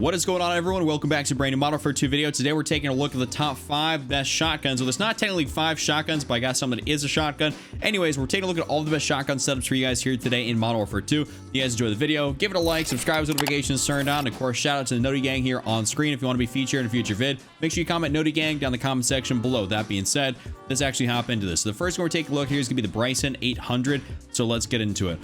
What is going on, everyone? Welcome back to brand new Model Warfare 2 video. Today we're taking a look at the top 5 best shotguns. Well, there's not technically 5 shotguns, but I got something that is a shotgun. Anyways, we're taking a look at all the best shotgun setups for you guys here today in Model Warfare 2. If you guys enjoy the video, give it a like, subscribe with notifications turned on, and of course, shout out to the Noti Gang here on screen. If you want to be featured in a future vid, make sure you comment Noti Gang down in the comment section below. That being said, let's actually hop into this. So the first one we're taking a look here is going to be the Bryson 800. So let's get into it.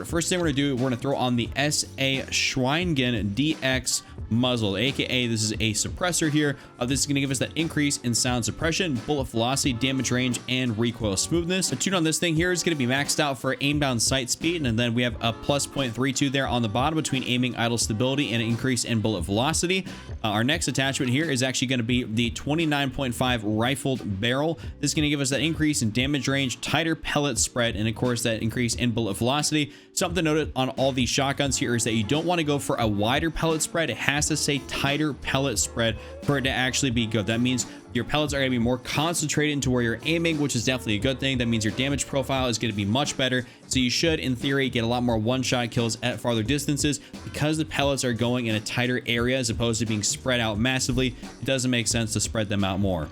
First thing we're going to do, we're going to throw on the SA Schwingen DX muzzle, aka this is a suppressor here. This is going to give us that increase in sound suppression, bullet velocity, damage range, and recoil smoothness. The tune on this thing here is going to be maxed out for aim down sight speed, and then we have a plus 0.32 there on the bottom between aiming, idle stability, and an increase in bullet velocity. Our next attachment here is actually going to be the 29.5 rifled barrel. This is going to give us that increase in damage range, tighter pellet spread, and of course that increase in bullet velocity. Something noted on all these shotguns here is that you don't want to go for a wider pellet spread. It has to say tighter pellet spread for it to actually be good. That means your pellets are going to be more concentrated into where you're aiming, which is definitely a good thing. That means your damage profile is going to be much better. So you should, in theory, get a lot more one-shot kills at farther distances because the pellets are going in a tighter area as opposed to being spread out massively. It doesn't make sense to spread them out more.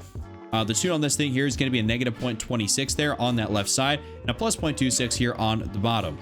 The tune on this thing here is going to be a negative 0.26 there on that left side and a plus 0.26 here on the bottom.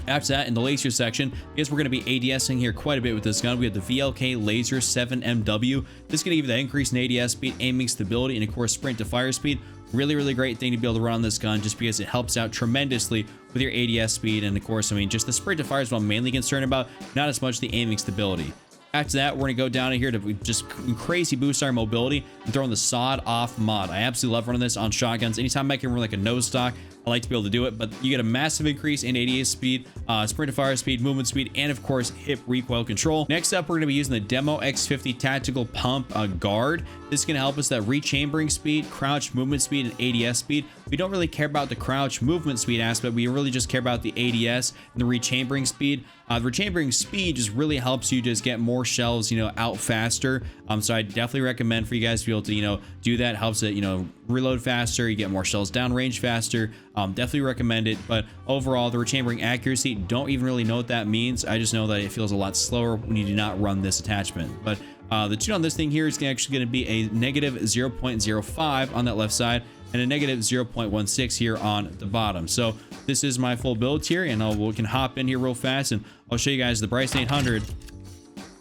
After that, in the laser section, because we're going to be ADSing here quite a bit with this gun, we have the VLK Laser 7MW. This is going to give you that increase in ADS speed, aiming stability, and of course sprint to fire speed. Really great thing to be able to run on this gun just because it helps out tremendously with your ADS speed. And of course, I mean, just the sprint to fire is what I'm mainly concerned about, not as much the aiming stability. After that, we're going to go down in here to just crazy boost our mobility and throw in the sawed off mod. I absolutely love running this on shotguns. Anytime I can run like a nose stock, I like to be able to do it, but you get a massive increase in ADS speed, sprint to fire speed, movement speed, and of course hip recoil control. Next up, we're going to be using the Demo X50 tactical pump guard. This is going to help us that rechambering speed, crouch movement speed, and ADS speed. We don't really care about the crouch movement speed aspect. We really just care about the ADS and the rechambering speed. The rechambering speed just really helps you just get more shells, out faster. So I definitely recommend for you guys to be able to, do that. Helps it, reload faster. You get more shells downrange faster. Definitely recommend it. But overall, the rechambering accuracy, don't even really know what that means. I just know that it feels a lot slower when you do not run this attachment. But the tune on this thing here is actually going to be a negative 0.05 on that left side and a negative 0.16 here on the bottom. So this is my full build here, and we can hop in here real fast and I'll show you guys. The Bryson 800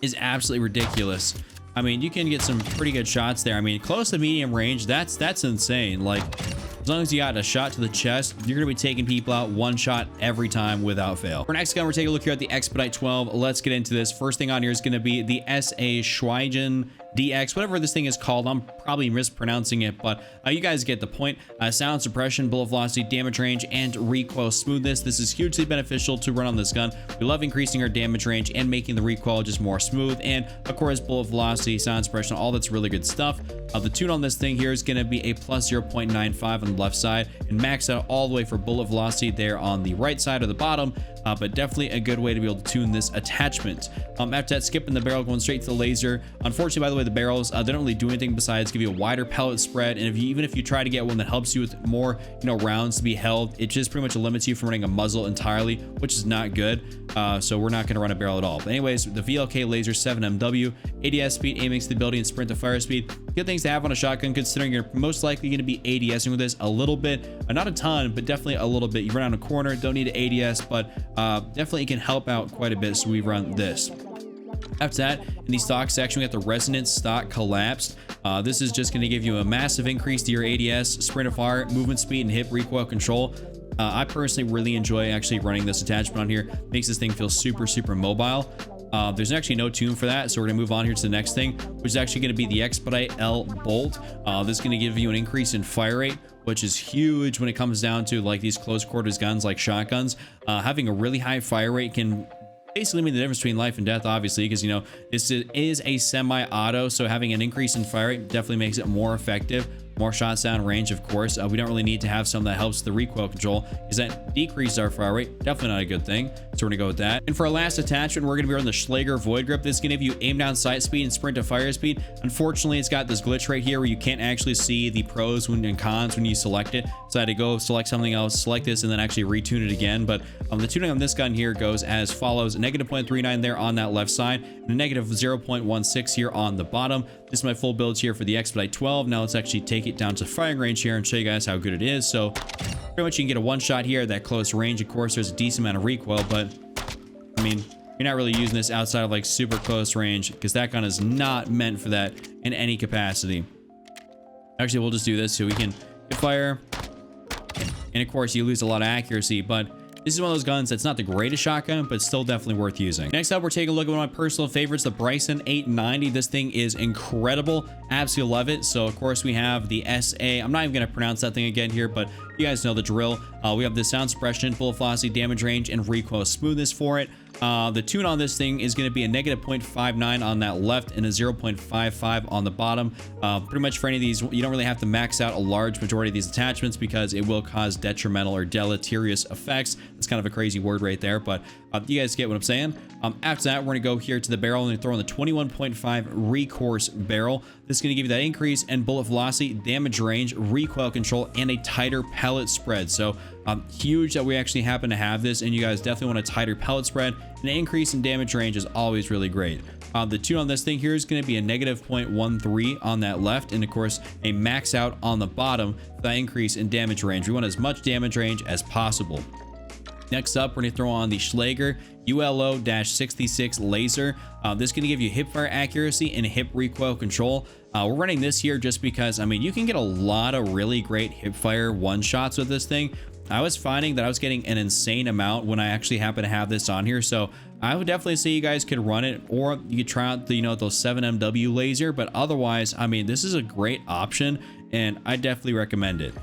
is absolutely ridiculous. I mean, you can get some pretty good shots there. I mean, close to medium range, that's insane. Like, as long as you got a shot to the chest, you're going to be taking people out one shot every time without fail. For next gun, we're taking a look here at the Expedite 12. Let's get into this. First thing on here is going to be the SA Schweigen DX, whatever this thing is called. I'm probably mispronouncing it, but you guys get the point. Sound suppression, bullet velocity, damage range, and recoil smoothness. This is hugely beneficial to run on this gun. We love increasing our damage range and making the recoil just more smooth, and of course bullet velocity, sound suppression, all that's really good stuff. The tune on this thing here is going to be a plus 0.95 on the left side and max out all the way for bullet velocity there on the right side or the bottom. But definitely a good way to be able to tune this attachment. After that, skipping the barrel, going straight to the laser. Unfortunately, by the way, the barrels, they don't really do anything besides give you a wider pellet spread. And even if you try to get one that helps you with more, rounds to be held, it just pretty much limits you from running a muzzle entirely, which is not good. So we're not going to run a barrel at all. But anyways, the VLK Laser 7MW, ADS speed, aiming stability, and sprint to fire speed. Good things to have on a shotgun, considering you're most likely going to be ADSing with this a little bit, not a ton, but definitely a little bit. You run out a corner, don't need an ADS, but definitely can help out quite a bit. So we run this. After that, in the stock section, we got the resonance stock collapsed. This is just going to give you a massive increase to your ADS, sprint of fire, movement speed, and hip recoil control. I personally really enjoy actually running this attachment on here. Makes this thing feel super mobile. There's actually no tune for that, so we're gonna move on here to the next thing, which is actually gonna be the Expedite L Bolt. This is gonna give you an increase in fire rate, which is huge when it comes down to like these close quarters guns like shotguns. Having a really high fire rate can basically mean the difference between life and death, obviously, because this is a semi-auto, so having an increase in fire rate definitely makes it more effective More shots down range, of course. We don't really need to have some that helps the recoil control, because that decreases our fire rate. Definitely not a good thing. So we're gonna go with that. And for our last attachment, we're gonna be running the Schlager Void Grip. This is gonna give you aim down sight speed and sprint to fire speed. Unfortunately, it's got this glitch right here where you can't actually see the pros and cons when you select it. So I had to go select something else, select this, and then actually retune it again. But the tuning on this gun here goes as follows: negative 0.39 there on that left side, and a negative 0.16 here on the bottom. This is my full builds here for the Expedite 12. Now let's actually take it down to firing range here and show you guys how good it is. So pretty much you can get a one shot here at that close range. Of course, there's a decent amount of recoil, but I mean, you're not really using this outside of like super close range, because that gun is not meant for that in any capacity. Actually, we'll just do this so we can hit fire, and of course you lose a lot of accuracy, but this is one of those guns that's not the greatest shotgun, but still definitely worth using. Next up, we're taking a look at one of my personal favorites, the Bryson 890. This thing is incredible. Absolutely love it. So of course we have the SA. I'm not even going to pronounce that thing again here, but you guys know the drill. We have the sound suppression, bullet velocity, damage range, and recoil smoothness for it. The tune on this thing is going to be a negative 0.59 on that left and a 0.55 on the bottom. Pretty much for any of these, you don't really have to max out a large majority of these attachments, because it will cause detrimental or deleterious effects. That's kind of a crazy word right there, but you guys get what I'm saying. After that, we're going to go here to the barrel and throw in the 21.5 recourse barrel. This is going to give you that increase in bullet velocity, damage range, recoil control, and a tighter pellet spread. So huge that we actually happen to have this, and you guys definitely want a tighter pellet spread. An increase in damage range is always really great. The tune on this thing here is going to be a negative 0.13 on that left, and of course a max out on the bottom for that increase in damage range. We want as much damage range as possible. Next up, we're going to throw on the Schlager ULO-66 laser. This is going to give you hip fire accuracy and hip recoil control. We're running this here just because, I mean, you can get a lot of really great hip fire one shots with this thing. I was finding that I was getting an insane amount when I actually happen to have this on here. So I would definitely say you guys could run it, or you could try out the, those 7 MW laser. But otherwise, I mean, this is a great option, and I definitely recommend it.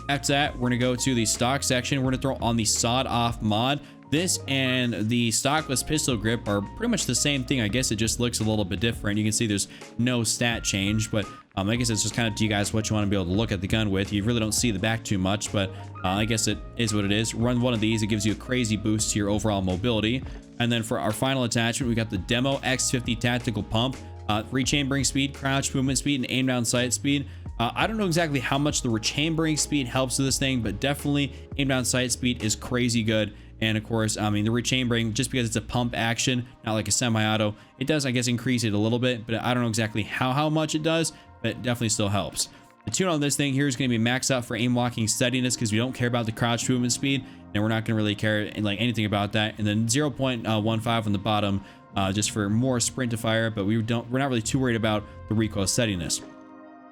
After that, we're gonna go to the stock section. We're gonna throw on the sawed off mod. This and the stockless pistol grip are pretty much the same thing. I guess it just looks a little bit different. You can see there's no stat change, but I guess it's just kind of to you guys what you want to be able to look at the gun with. You really don't see the back too much, but I guess it is what it is. Run one of these, it gives you a crazy boost to your overall mobility. And then for our final attachment, we got the Demo X50 tactical pump. Rechambering speed, crouch movement speed, and aim down sight speed. I don't know exactly how much the rechambering speed helps with this thing, but definitely aim down sight speed is crazy good. And of course, I mean, the rechambering, just because it's a pump action, not like a semi-auto, it does, I guess, increase it a little bit, but I don't know exactly how much it does, but it definitely still helps. The tune on this thing here is going to be maxed out for aim locking steadiness, because we don't care about the crouch movement speed, and we're not going to really care like anything about that. And then 0.15 on the bottom, just for more sprint to fire, but we're not really too worried about the recoil steadiness.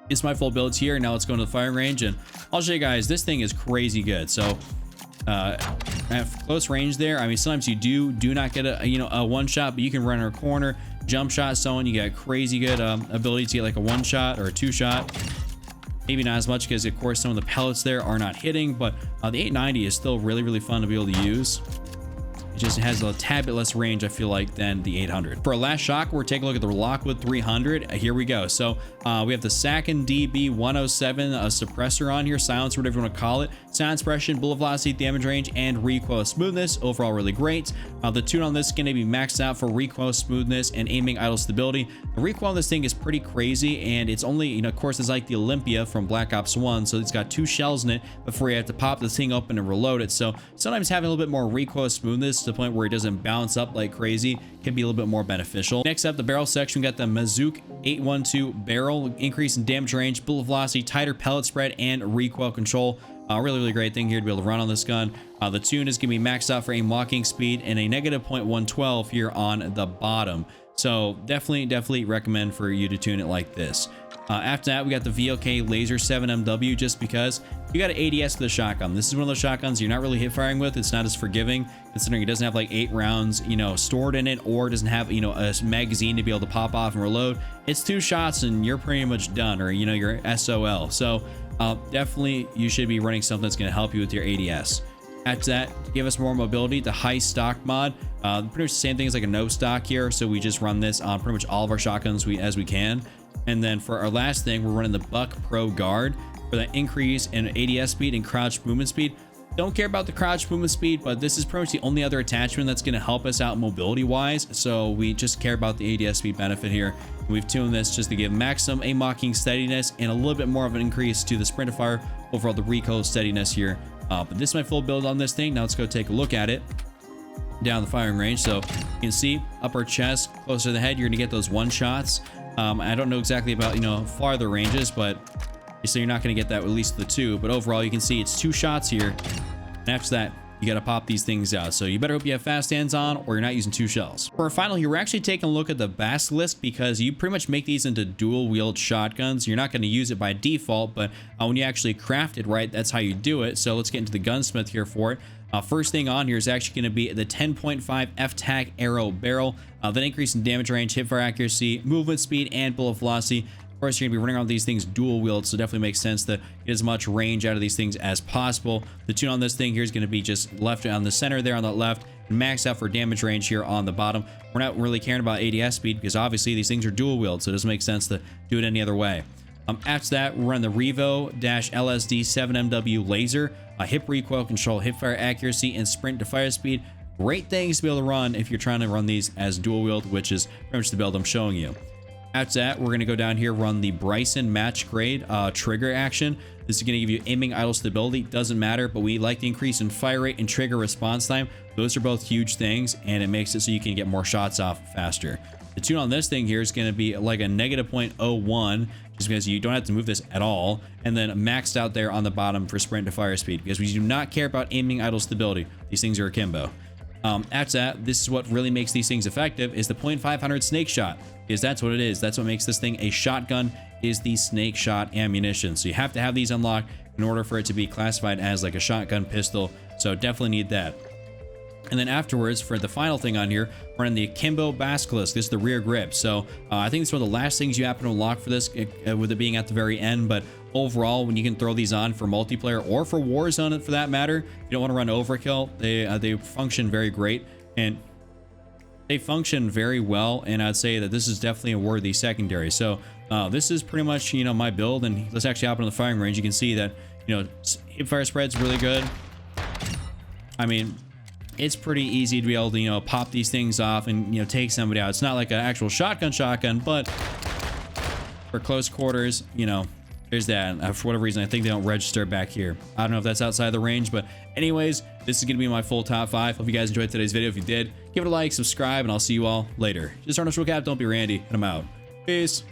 It's my full builds here. Now let's go into the firing range, and I'll show you guys. This thing is crazy good. So at close range there, I mean, sometimes you do not get a one shot, but you can run in a corner, jump shot, so on. You got crazy good ability to get like a one shot or a two shot. Maybe not as much, because of course some of the pellets there are not hitting, but the 890 is still really fun to be able to use. It just has a tad bit less range, I feel like, than the 800. For our last shock, we're taking a look at the Lockwood 300. Here we go. So we have the Sakin DB107 suppressor on here, silencer, whatever you want to call it. Sound suppression, bullet velocity, damage range, and recoil smoothness. Overall, really great. The tune on this is going to be maxed out for recoil smoothness and aiming idle stability. The recoil on this thing is pretty crazy, and it's only, of course, it's like the Olympia from Black Ops 1, so it's got 2 shells in it before you have to pop the thing open and reload it. So sometimes having a little bit more recoil smoothness to the point where it doesn't bounce up like crazy can be a little bit more beneficial. Next up, the barrel section, we got the Mazook 812 barrel, increase in damage range, bullet velocity, tighter pellet spread, and recoil control. Really great thing here to be able to run on this gun. The tune is going to be maxed out for aim locking speed and a negative 0.112 here on the bottom. So definitely recommend for you to tune it like this. After that, we got the VLK Laser 7MW, just because you got an ADS for the shotgun. This is one of those shotguns you're not really hip firing with. It's not as forgiving, considering it doesn't have like 8 rounds, stored in it, or doesn't have, a magazine to be able to pop off and reload. It's 2 shots and you're pretty much done, or, you're SOL. So definitely you should be running something that's going to help you with your ADS. After that, to give us more mobility, the high stock mod, pretty much the same thing as like a no stock here. So we just run this on pretty much all of our shotguns as we can. And then for our last thing, we're running the Buck Pro Guard. for that increase in ADS speed and crouch movement speed. Don't care about the crouch movement speed, but this is pretty much the only other attachment that's going to help us out mobility wise. So we just care about the ADS speed benefit here. We've tuned this just to give maximum aim mocking steadiness and a little bit more of an increase to the sprint of fire, overall the recoil steadiness here. But this is my full build on this thing. Now let's go take a look at it down the firing range. So you can see upper chest, closer to the head, you're gonna get those one shots. I don't know exactly about, you know, farther ranges, but so you're not gonna get that with at least the two. But overall, you can see it's 2 shots here. And after that, you got to pop these things out. So you better hope you have fast hands on or you're not using 2 shells. For our final here, we're actually taking a look at the Basilisk because you pretty much make these into dual wield shotguns. You're not going to use it by default, but when you actually craft it right, that's how you do it. So let's get into the gunsmith here for it. First thing on here is actually going to be the 10.5 F-Tac arrow barrel. That increase in damage range, hipfire accuracy, movement speed, and bullet velocity. Of course, you're gonna be running around these things dual wield, so definitely makes sense to get as much range out of these things as possible. The tune on this thing here is gonna be just left on the center there on the left, and max out for damage range here on the bottom. We're not really caring about ADS speed because obviously these things are dual wield, so it doesn't make sense to do it any other way. After that, we're on the Revo-LSD 7MW laser, hip recoil control, hipfire accuracy, and sprint to fire speed. Great things to be able to run if you're trying to run these as dual wield, which is pretty much the build I'm showing you. After that, we're going to go down here, run the Bryson match grade trigger action. This is going to give you aiming idle stability. Doesn't matter, but we like the increase in fire rate and trigger response time. Those are both huge things, and it makes it so you can get more shots off faster. The tune on this thing here is going to be like a -0.01, just because you don't have to move this at all. And then maxed out there on the bottom for sprint to fire speed, because we do not care about aiming idle stability. These things are akimbo. After that, this is what really makes these things effective, is the .500 snake shot, because that's what it is. That's what makes this thing a shotgun, is the snake shot ammunition. So you have to have these unlocked in order for it to be classified as like a shotgun pistol. So definitely need that. And then afterwards, for the final thing on here, we're in the akimbo Basilisk. This is the rear grip. So I think it's one of the last things you happen to unlock for this, with it being at the very end. But overall, when you can throw these on for multiplayer or for Warzone for that matter, if you don't want to run overkill, they function very great. And they function very well. And I'd say that this is definitely a worthy secondary. So this is pretty much, you know, my build. And let's actually hop on the firing range. You can see that, you know, hip fire spread's really good. I mean, it's pretty easy to be able to, you know, pop these things off and, you know, take somebody out. It's not like an actual shotgun, but for close quarters, you know, there's that. For whatever reason, I think they don't register back here. I don't know if that's outside the range, but anyways, this is going to be my full top 5. Hope you guys enjoyed today's video. If you did, give it a like, subscribe, and I'll see you all later. Just Arnold Cap, don't be Randy, and I'm out. Peace.